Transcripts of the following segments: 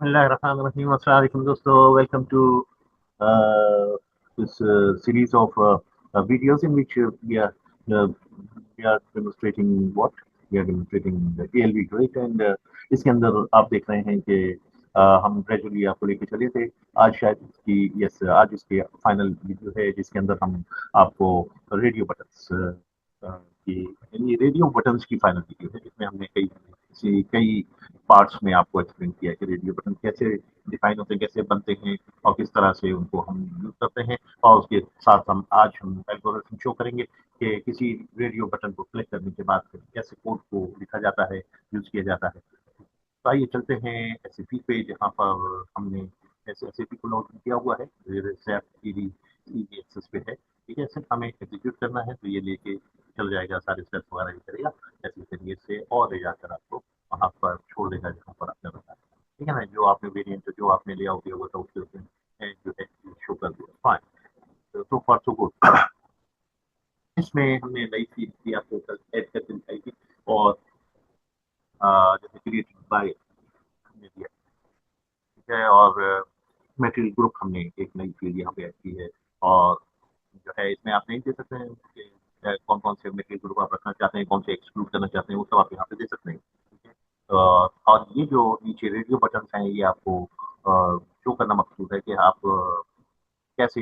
Bismillahirrahmanirrahim. Assalamu alaikum dosto. Welcome to this series of videos in which uh, we are demonstrating what we are demonstrating the ALV great and इसके अंदर आप देख रहे हैं कि हम ग्रेजुअली आपको लेके चले थे आज शायद इसकी यस आज इसके फाइनल वीडियो है जिसके अंदर हम आपको रेडियो बटन्स की यानी रेडियो बटन्स की फाइनल वीडियो है जिसमें हमने कई पार्ट्स में आपको एक्सप्लेन किया कि रेडियो बटन कैसे डिफाइन होते हैं, कैसे बनते हैं और किस तरह से उनको हम यूज़ करते हैं और उसके साथ हम एल्गोरिथम शो करेंगे कि किसी रेडियो बटन को क्लिक करने के बाद कैसे कोड को लिखा जाता है, यूज़ किया जाता है। तो आइए चलते हैं एसएपी पे जहाँ पर हमने एसएपी को लॉग किया हुआ है, सैप ईडी एक्सेस पे है, ठीक है। सिर्फ हमें एग्जीक्यूट करना है तो ये लेके चल जाएगा, सारे स्टेप्स वगैरह ये करेगा ऐसे तरीके से और ले जाकर आपको वहाँ पर छोड़ देगा जहाँ पर आपने बताया, ठीक है ना। जो आपने वेरिएंट जो आपने ले आउट किया हुआ था उसके उसमें जो है शो कर दिया, फाइन। तो फॉर सो गुड। इसमें हमने नई फील्ड की आपको कल ऐड करके दिखाई थी और जैसे क्रिएटेड बाय हमने दिया, ठीक है। और मटेरियल ग्रुप हमने एक नई फील्ड यहाँ पे ऐड की है और जो है इसमें आप नहीं दे सकते हैं कि कौन कौन से मटेरियल ग्रुप आप रखना चाहते हैं, कौन से एक्सक्लूड करना चाहते हैं, वो सब आप यहाँ पे दे सकते हैं, ठीक है। और ये जो नीचे रेडियो बटन हैं ये आपको शो करना मकसूद है कि आप कैसे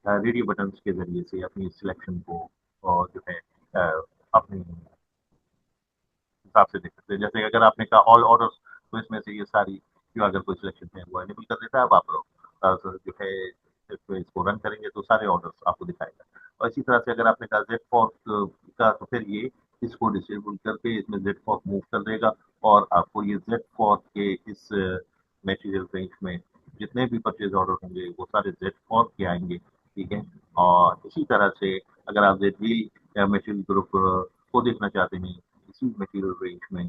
रेडियो बटन के जरिए से अपनी सिलेक्शन को और जो है अपने हिसाब से देख सकते हैं। जैसे अगर आपने कहा ऑल ऑर्डर्स तो इसमें से ये सारी जो अगर कोई सिलेक्शन है वो एनेबल कर देता है। अब आप जो है इसको रन करेंगे तो सारे ऑर्डर्स आपको दिखाएगा। और इसी तरह से अगर आपने कहा जेड फॉर्क का तो फिर ये इसको डिसेबल करके इसमें जेड फॉर्क मूव कर देगा और आपको ये जेड फॉर्क के इस मटेरियल रेंज में जितने भी परचेज ऑर्डर होंगे वो सारे जेड फॉर्क के आएंगे, ठीक है। और इसी तरह से अगर आप जेड व्हील मटेरियल ग्रुप को देखना चाहते हैं इसी मटेरियल रेंज में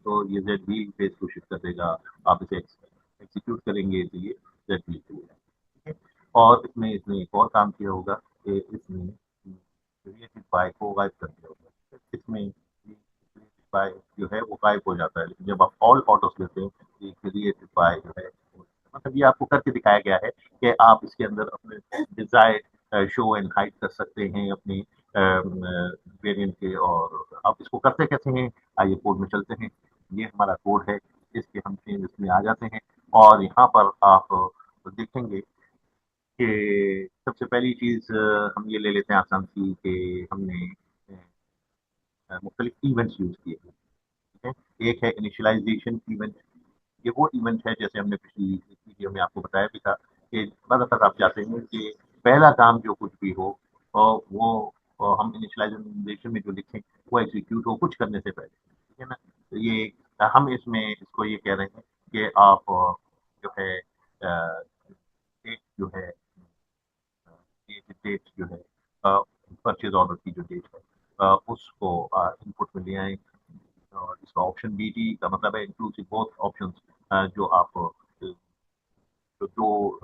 तो ये जेड व्हील पे इसको शिफ्ट कर देगा। आप इसे एग्जीक्यूट करेंगे तो ये जेड व्हील पे होगा, ठीक है। और इसमें इसने एक और काम किया होगा कि इसमें क्रिएटेड बाय को गायब कर दिया होगा। इसमें क्रिएटेड बाय जो है वो गायब हो जाता है, लेकिन जब आप ऑल ऑटोस लेते हैं ये क्रिएटेड बाय जो है मतलब ये आपको करके दिखाया गया है कि आप इसके अंदर अपने डिजायर्ड शो एंड हाइड कर सकते हैं अपनी वेरिएंट के। और आप इसको करते कैसे हैं, आइए कोड में चलते हैं। ये हमारा कोड है, इसके हम चेंजेस में आ जाते हैं और यहाँ पर आप देखेंगे कि सबसे पहली चीज़ हम ये ले लेते हैं आसान सी कि हमने मुख्तलिफ इवेंट्स यूज़ किए हैं, ठीक है। एक है इनिशियलाइजेशन इवेंट। ये वो इवेंट है जैसे हमने पिछली वीडियो में आपको बताया भी था कि ज़्यादातर आप चाहते हैं कि पहला काम जो कुछ भी हो और वो हम इनिशियलाइजेशन में जो लिखें वो एग्जीक्यूट हो कुछ करने से पहले, ठीक है ना। तो ये हम इसमें इसको ये कह रहे हैं कि आप जो है डेट जो है डेट जो है परचेज ऑर्डर की जो डेट है उसको इनपुट में ले आए। और इसका ऑप्शन बीटी का मतलब है इंक्लूसिव बोथ ऑप्शंस जो आप जो दो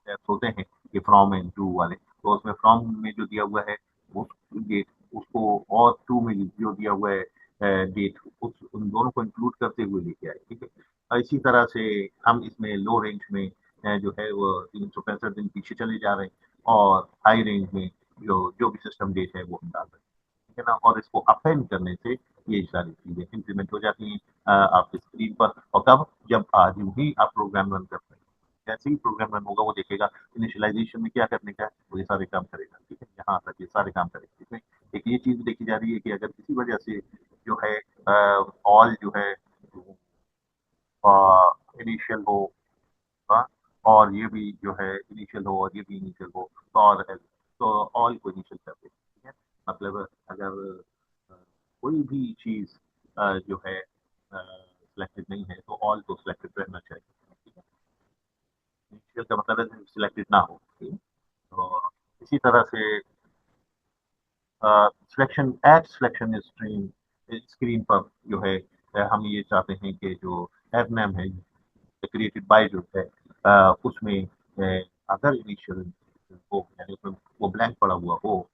steps होते हैं ये फ्रॉम एंड टू वाले, तो उसमें फ्रॉम में जो दिया हुआ है उस डेट उसको और टू में जो दिया हुआ है डेट उस उन दोनों को इंक्लूड करते हुए लेके आए, ठीक है। और इसी तरह से हम इसमें लो रेंज में जो है वो 365 दिन पीछे चले जा रहे हैं और हाई रेंज में जो जो भी सिस्टम डेट है वो हम डाल रहे हैं, ठीक है ना। और इसको अपेंड करने से ये सारी चीजें इंप्लीमेंट हो जाती हैं आपकी स्क्रीन पर। और कब, जब आज ही आप प्रोग्राम रन करते हैं जैसे ही प्रोग्राम रन होगा वो देखेगा इनिशियलाइजेशन में क्या करने का है वो ये सारे काम करेगा, ठीक है। यहाँ तक ये सारे काम करेगा। इसमें एक ये चीज देखी जा रही है कि अगर किसी वजह से जो है ऑल जो है इनिशियल हो हाँ, और ये भी जो है इनिशियल हो और ये भी इनिशियल हो और तो ऑल को इनिशियल कर दे, ठीक है। मतलब अगर अ, कोई भी चीज जो है सिलेक्टेड नहीं है तो ऑल को सिलेक्टेड रहना चाहिए, ठीक है। इनिशियल का मतलब है सिलेक्टेड ना हो, ठीक है। तो इसी तरह से selection ad selection screen screen पर जो है हम ये चाहते हैं कि जो एड नेम है क्रिएटेड बाय जो है उसमें अगर इनिशियल हो यानी उसमें वो ब्लैंक पड़ा हुआ हो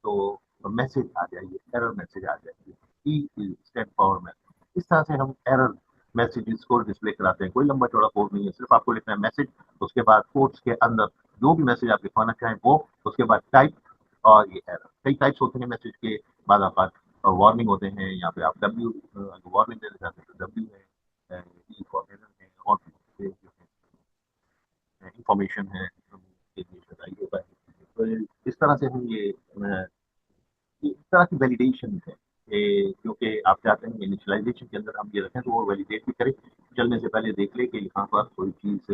तो मैसेज आ जाएगी, एरर मैसेज आ जाएगी, ई स्टैंड फॉर मैसेज। इस तरह से हम एरर मैसेजेस को डिस्प्ले कराते हैं। कोई लंबा चौड़ा कोड नहीं है, सिर्फ आपको लिखना है मैसेज, उसके बाद कोट्स के अंदर जो भी मैसेज आप लिखवाना चाहें वो, उसके बाद टाइप और ये एरर। कई टाइप्स होते हैं मैसेज के, बाद आप वार्निंग होते हैं, यहाँ पे आप डब्ल्यू वार्निंग देना चाहते हैं तो डब्ल्यू है, ई फॉर एरर है, और जो है इंफॉर्मेशन है, के लिए बताइए होता है। तो इस तरह से हम ये इस तरह की वैलिडेशन है जो कि आप चाहते हैं इनिशियलाइजेशन के अंदर हम ये रखें, तो वो वैलिडेट भी करें, चलने से पहले देख ले कि यहाँ पर कोई चीज़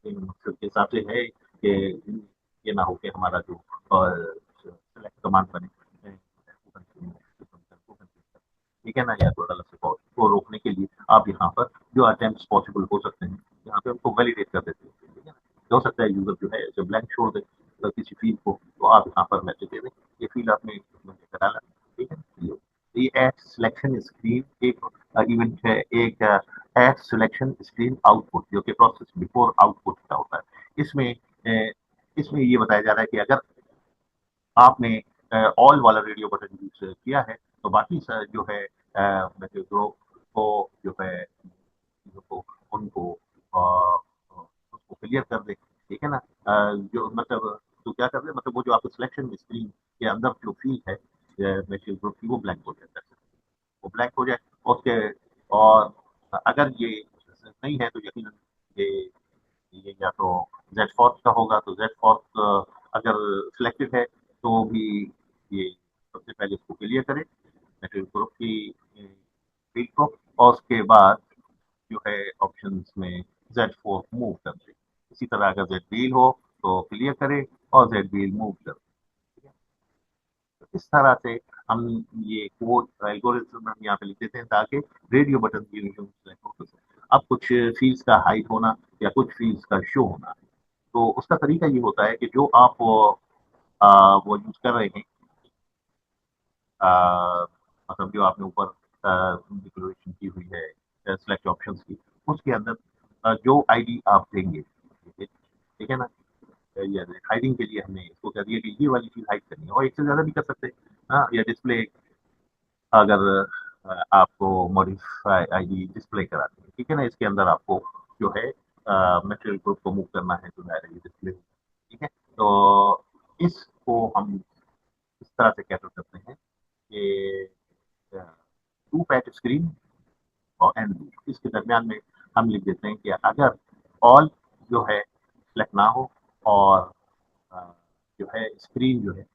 मकसद के हिसाब से है कि ये ना हो कि हमारा जो सेलेक्ट कमांड बने ठीक है ना, या थोड़ा अलग से को रोकने के लिए आप यहाँ पर जो अटेम्प्ट पॉसिबल हो सकते हैं यहाँ पे हमको वैलिडेट कर देते हैं, ठीक है ना। हो सकता है यूजर जो है जब ब्लैंक छोड़ दे तो किसी फील्ड को, तो आप यहाँ पर मैसेज दे दें ये फील्ड आपने लेकर डाला, ठीक है। ये एड सिलेक्शन स्क्रीन एक इवेंट है, एक एड सिलेक्शन स्क्रीन आउटपुट जो कि प्रोसेस बिफोर आउटपुट का होता है। इसमें ये बताया जा रहा है कि अगर आपने ऑल वाला रेडियो बटन यूज किया है तो बाकी जो है ग्रुप को जो है चीज़ों को उनको उसको क्लियर कर दे, ठीक है ना। जो मतलब तो क्या कर दे, मतलब वो जो आपको सिलेक्शन स्क्रीन के अंदर जो फील्ड है मैसेज ग्रुप की वो ब्लैंक हो जाता है, वो ब्लैंक हो जाए उसके। और अगर ये नहीं है तो यकीनन ये ये या तो जेड फॉर्क का होगा, तो जेड फॉर्क अगर सिलेक्टेड है तो भी ये सबसे पहले इसको क्लियर करें नेटवर्क ग्रुप की फील्ड को, और उसके बाद जो है ऑप्शंस में जेड फोर मूव कर दे। इसी तरह अगर जेड व्हील हो तो क्लियर करे और जेड व्हील मूव कर दे, ठीक है। तो इस तरह से हम ये कोड एल्गोरिथम हम यहाँ पे लिख देते हैं ताकि रेडियो बटन की सेलेक्ट हो सके। अब कुछ फील्ड्स का हाइड होना या कुछ फील्ड्स का शो होना है, तो उसका तरीका ये होता है कि जो आप वो यूज कर रहे हैं, मतलब जो आपने ऊपर डिक्लेरेशन की हुई है सिलेक्ट ऑप्शंस की, उसके अंदर जो आईडी आप देंगे, ठीक है ना। ये हाइडिंग के लिए हमने इसको कह दिया कि ये वाली चीज हाइड करनी है, और एक से ज्यादा भी कर सकते हैं। हाँ, या डिस्प्ले अगर आपको मॉडिफाई आईडी डिस्प्ले करानी है, ठीक है ना, इसके अंदर आपको जो है मटेरियल ग्रुप को मूव करना है तो डायरेक्टली डिस्प्ले, ठीक है। तो इसको हम इस तरह से कैटर करते हैं कि टू पैच स्क्रीन और एंड लूप, इसके दरमियान में हम लिख देते हैं कि अगर ऑल जो है सेलेक्ट ना हो और अ, जो है स्क्रीन जो है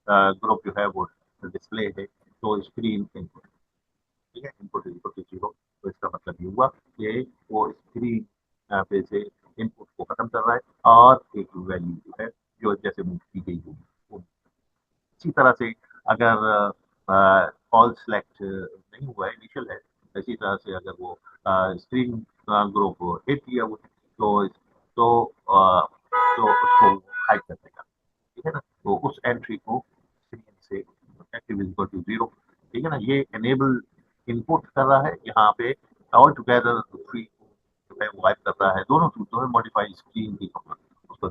ग्रुप जो है वो डिस्प्ले है, तो स्क्रीन इनपुट, ठीक है, इनपुट इनपुट जीरो। तो इसका मतलब ये हुआ कि वो स्क्रीन पे से इनपुट को खत्म कर रहा है और एक वैल्यू जो है जो जैसे मूव की गई होगी। इसी तरह से अगर कॉल सेलेक्ट नहीं हुआ है, इनिशियल है, इसी तरह से अगर वो स्क्रीन ग्रुप हिट किया हुआ है तो उसको हाइड कर देगा, ठीक है ना। तो उस एंट्री को स्क्रीन से एक्टिव इक्वल टू जीरो, ठीक है ना। ये एनेबल इनपुट कर रहा है यहाँ पे, ऑल टुगेदर थ्री जो है वो वाइप कर रहा है, दोनों सूत्रों में मॉडिफाई स्क्रीन की उसको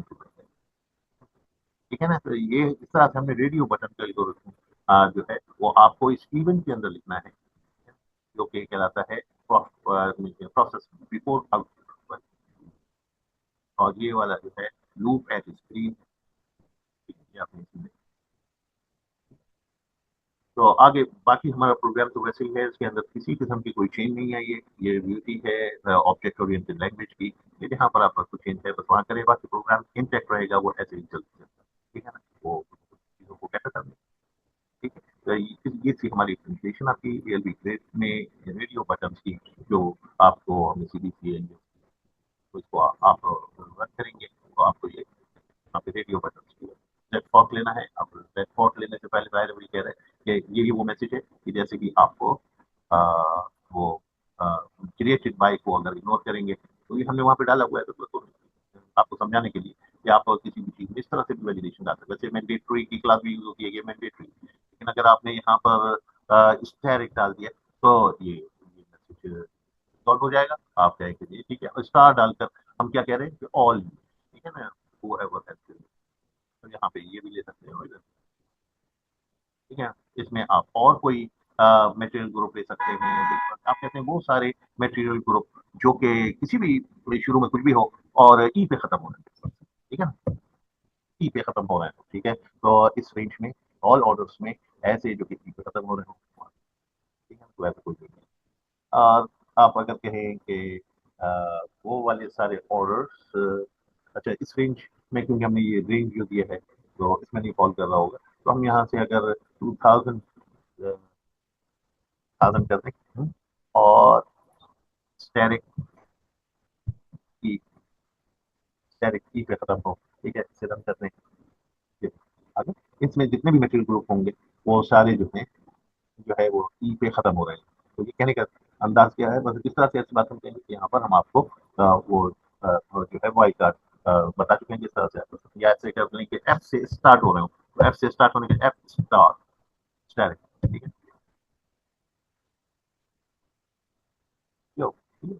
ठीक है ना। तो ये इस तरह से हमने रेडियो बटन का एल्गोरिथम जो है वो आपको इस इवेंट के अंदर लिखना है, जो कि कहलाता है प्रोसेस बिफोर आउटपुट, और ये वाला जो है लूप एट स्क्रीन, ये आपने इसमें। तो आगे बाकी हमारा प्रोग्राम तो वैसे ही है, इसके अंदर किसी किस्म की कोई चेंज नहीं है। ये ब्यूटी है ऑब्जेक्ट ओरिएंटेड लैंग्वेज की, ये जहाँ पर आपका कुछ चेंज है बस वहाँ करें, बाकी प्रोग्राम इंटैक्ट रहेगा, वो ऐसे ही चलता है, ठीक है ना। वो चीज़ों को कैसे करना, ठीक है। तो ये थी हमारी प्रेजेंटेशन आपकी एएलबी ग्रेड में रेडियो बटन की, जो आपको हमने सीधी सी है, तो इसको आप रन करेंगे तो आपको ये यहाँ पे रेडियो बटन लेट फॉर्क लेना है। अब लेट फॉर्क लेने से पहले पहले वही कह रहे हैं कि ये वो मैसेज है कि जैसे कि आपको आ, वो क्रिएटेड बाय को अगर इग्नोर करेंगे तो ये हमने वहाँ पे डाला हुआ है, तो आपको समझाने के लिए कि आप किसी भी चीज में इस तरह से भी वैलिडेशन डाल सकते हैं। वैसे मैंडेटरी की क्लास भी यूज होती है, ये मैंडेटरी, लेकिन अगर आपने यहाँ पर स्टैरिक डाल दिया तो ये मैसेज सॉल्व हो जाएगा। आप कहेंगे जी ठीक है, और स्टार डालकर हम क्या कह रहे हैं कि ऑल, ठीक है ना, वो एवर हैज, तो यहाँ पे ये भी ले सकते हैं, ठीक है। इसमें आप और कोई मटेरियल ग्रुप ले सकते हैं, आप कहते हैं वो सारे मटेरियल ग्रुप जो कि किसी भी शुरू में कुछ भी हो और ई पे खत्म हो रहे हैं, ठीक है ना, ई पे खत्म हो रहे हैं, ठीक है, तो इस रेंज में ऑल ऑर्डर्स में ऐसे जो कि ई पे खत्म हो रहे हो, ठीक है, तो ऐसा कोई नहीं है। और आप अगर कहें कि वो वाले सारे ऑर्डर्स, अच्छा इस रेंज में क्योंकि हमने ये रेंज जो दिया है तो इसमें नहीं फॉल कर रहा होगा, तो हम यहाँ से अगर 2000 1000 कर दें, और स्टैरिक की स्टैरिक की पे खत्म हो, ठीक है, इसे रन करते हैं, ये आगे इसमें जितने भी मटेरियल ग्रुप होंगे वो सारे जो हैं जो है वो ई पे खत्म हो रहे हैं। तो ये कहने का अंदाज क्या है, बस इस तरह से ऐसी बात हम कहेंगे कि यहाँ पर हम आपको वो जो है वो आई कार्ड बता चुके हैं जिस तरह से आप कर सकते हैं। या ऐसे कर लें कि एफ से स्टार्ट हो रहे हो, तो एफ से स्टार्ट होने के एफ स्टार स्टार, ठीक है, यो, ठीक है?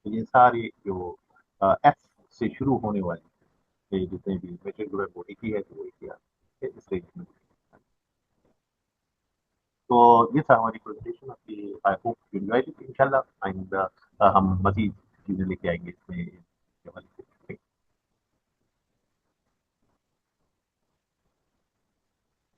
तो ये सारे जो एफ से शुरू होने वाले ये जितने भी मेट्रिक जो है वो एक ही है, तो वो एक ही है इस रेंज में। तो ये था हमारी प्रेजेंटेशन आपकी, I hope you enjoyed it इंशाल्लाह, एंड हम मजीद चीजें लेके आएंगे इसमें